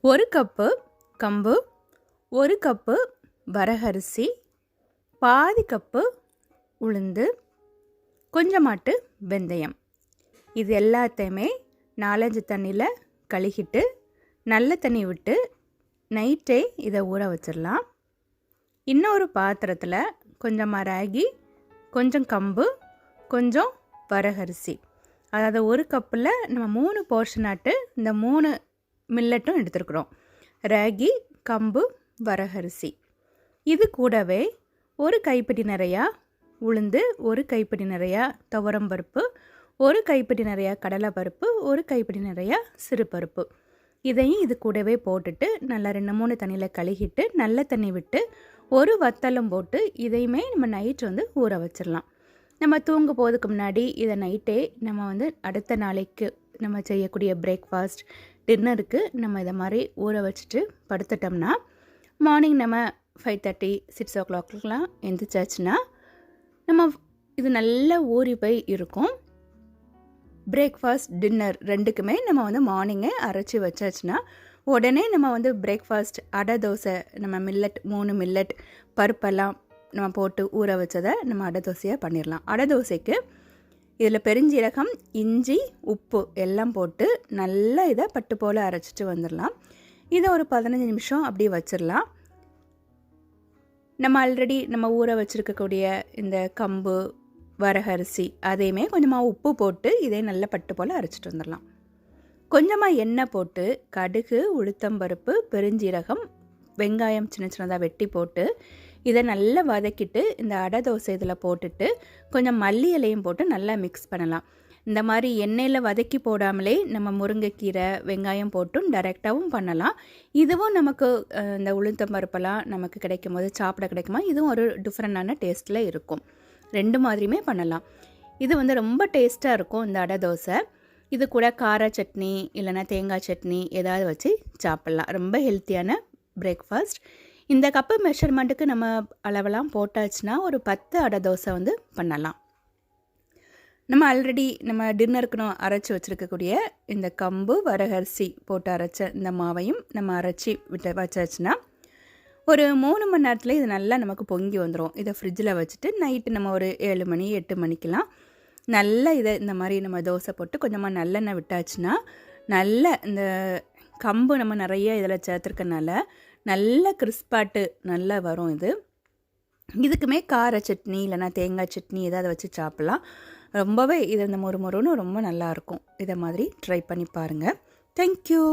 1 cup கம்பு, 1 cup வரகரிசி, பாதி கப்பு உளுந்து, கொஞ்சமாட்டு வெந்தயம். இது எல்லாத்தையுமே 4-5 தண்ணியில் கழுகிட்டு நல்ல தண்ணி விட்டு நைட்டே இதை ஊற வச்சிடலாம். இன்னொரு பாத்திரத்தில் கொஞ்சமாக ராகி, கொஞ்சம் கம்பு, கொஞ்சம் வரகரிசி, அதாவது 1 கப்பில் நம்ம 3 போர்ஷனாட்டு இந்த 3 மில்லட்டும் எடுத்துருக்குறோம். ராகி, கம்பு, வரகரிசி. இது கூடவே 1 கைப்பிடி நிறையா உளுந்து, 1 கைப்பிடி நிறையா துவரம்பருப்பு, 1 கைப்பிடி நிறையா கடலைப்பருப்பு, 1 கைப்பிடி நிறையா சிறுபருப்பு. இதையும் இது கூடவே போட்டுட்டு நல்லா 2-3 தண்ணியில் கழுகிட்டு நல்ல தண்ணி விட்டு ஒரு வத்தலும் போட்டு இதையுமே நம்ம நைட் ஊற வச்சிடலாம். நம்ம தூங்க போகிறதுக்கு முன்னாடி இதை நைட்டே நம்ம அடுத்த நாளைக்கு நம்ம செய்யக்கூடிய பிரேக்ஃபாஸ்ட், டின்னருக்கு நம்ம இதை மாதிரி ஊற வச்சுட்டு படுத்துட்டோம்னா மார்னிங் நம்ம 5:30, 6 o'clockலாம் எந்திரிச்சாச்சுன்னா நம்ம இது நல்லா ஊறி போய் இருக்கும். பிரேக்ஃபாஸ்ட், டின்னர் ரெண்டுக்குமே நம்ம மார்னிங்கே அரைச்சி வச்சாச்சுன்னா உடனே நம்ம பிரேக்ஃபாஸ்ட் அடை தோசை, நம்ம மில்லட் 3 மில்லட் பருப்பெல்லாம் நம்ம போட்டு ஊற வச்சதை நம்ம அடை தோசையாக பண்ணிடலாம். அடை தோசைக்கு இதில் பெருஞ்சீரகம், இஞ்சி, உப்பு எல்லாம் போட்டு நல்லா இதை பட்டு போல் அரைச்சிட்டு வந்துடலாம். இதை ஒரு 15 நிமிஷம் அப்படியே வச்சிடலாம். நம்ம ஆல்ரெடி நம்ம ஊற வச்சுருக்கக்கூடிய இந்த கம்பு, வரகரிசி அதையுமே கொஞ்சமாக உப்பு போட்டு இதே நல்லா பட்டு போல் அரைச்சிட்டு வந்துடலாம். கொஞ்சமாக எண்ணெய் போட்டு கடுகு, உளுத்தம்பருப்பு, பெருஞ்சீரகம், வெங்காயம் சின்ன சின்னதாக வெட்டி போட்டு இதை நல்லா வதக்கிட்டு இந்த அடை தோசை இதில் போட்டுட்டு கொஞ்சம் மல்லி இலையும் போட்டு நல்லா மிக்ஸ் பண்ணலாம். இந்த மாதிரி எண்ணெயில் வதக்கி போடாமலே நம்ம முருங்கைக்கீரை, வெங்காயம் போட்டும் டைரெக்டாகவும் பண்ணலாம். இதுவும் நமக்கு இந்த உளுத்தம்பருப்பெல்லாம் நமக்கு கிடைக்கும் போது சாப்பிட கிடைக்குமா, இதுவும் ஒரு டிஃப்ரெண்டான டேஸ்ட்டில் இருக்கும். 2 மாதிரியுமே பண்ணலாம். இது ரொம்ப டேஸ்ட்டாக இருக்கும் இந்த அடை தோசை. இது கூட கார சட்னி இல்லைனா தேங்காய் சட்னி ஏதாவது வச்சு சாப்பிட்லாம். ரொம்ப ஹெல்த்தியான பிரேக்ஃபாஸ்ட். இந்த கப்பு மெஷர்மெண்ட்டுக்கு நம்ம அளவெல்லாம் போட்டாச்சுன்னா ஒரு 10 அடை தோசை பண்ணலாம். நம்ம ஆல்ரெடி நம்ம டின்னருக்கு அரைச்சி வச்சுருக்கக்கூடிய இந்த கம்பு, வரகரிசி போட்டு அரைச்ச இந்த மாவையும் நம்ம அரைச்சி வச்சாச்சுன்னா ஒரு 3 மணி நேரத்தில் இது நல்லா நமக்கு பொங்கி வந்துடும். இதை ஃப்ரிட்ஜில் வச்சுட்டு நைட்டு நம்ம ஒரு 7 மணி 8 மணிக்கெலாம் நல்லா இதை இந்த மாதிரி நம்ம தோசை போட்டு கொஞ்சமாக நல்லெண்ணெய் விட்டாச்சுன்னா நல்ல இந்த கம்பு நம்ம நிறைய இதில் சேர்த்துருக்கனால நல்ல கிறிஸ்பாட்டு நல்லா வரும். இதுக்குமே கார சட்னி இல்லைனா தேங்காய் சட்னி ஏதாவது வச்சு சாப்பிட்லாம். ரொம்பவே இது இந்த மொறு மொறுன்னு ரொம்ப நல்லாயிருக்கும். இதை மாதிரி ட்ரை பண்ணி பாருங்கள். தேங்க்யூ.